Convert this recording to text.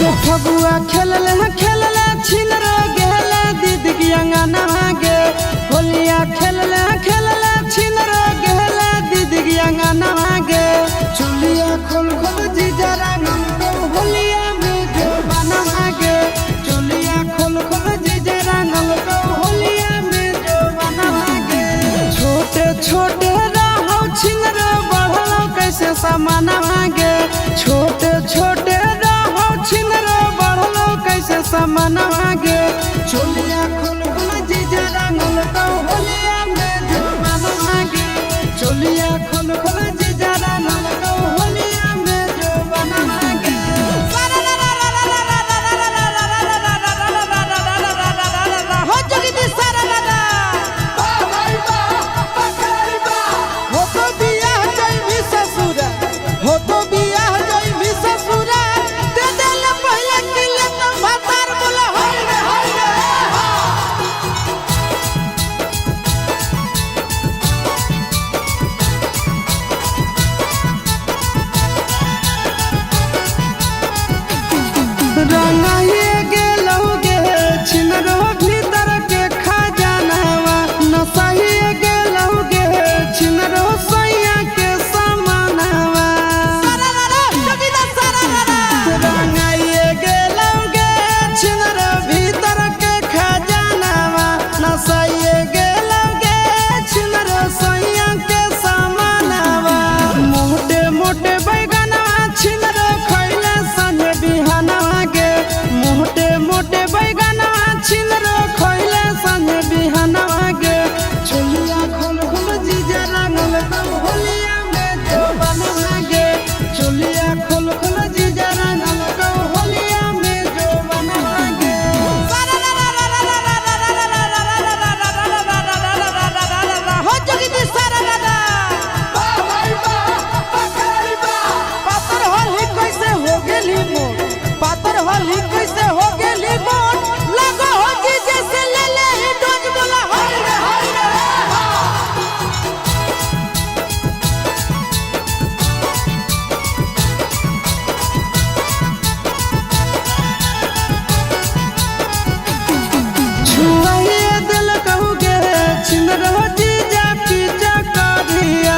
फगुआ खेलले छिनरो गेले दीदी अंगना गे होलिया खेलले छिनरो गेले दीदी अंगना गे चुलिया खोल खोल जीजा रंगल को होलिया में जो बना गे चुलिया खोल खोल जीजा रंगल को होलिया में जो बना गे छोटे छोटे रहो छिनरो बढ़लो कैसे समाना गे छोटे छोटे छिनरो बढ़लो कैसे सामान गे चुलिया खोल खोल जीजा रंगल को होलिया में जो बना गे चुलिया खोल खोल जीजा रंगल को होलिया में जो बना गे हो जगदी सारा दादा हो तो बियाह जाई भी ससुर हो तो बियाह जाई भी ससुर रंगाइए गेलौ गे छिनरो भीतर के खजानावा नसाइए गेलौ गे छिनरो सैया के समानावा रंगाइए गेलौ गे छिनरो भीतर के खजानावा नसाइए गेलौ गे छिनरो सैया के समानावा मोटे मोटे बैगनवा छिनरो खैले संगे बिहाना मोटे मोटे बैगना छिनरो खैले संगे बिहाना गे चुलिया खोल खोल जीजा रंगल को होलिया में जो बना गे चुलिया खोल खोल जीजा रंगल को होलिया में जो बना गे हो जगदी सारा दादा पातर होली कैसे हो गेली मोर पातर होली कैसे हो गेली मोर लगा हो जी जैसे ले ले ही डोज बोला हाय रे छुआइए दिल कहू गे छिनरो जीजा पीछा करिया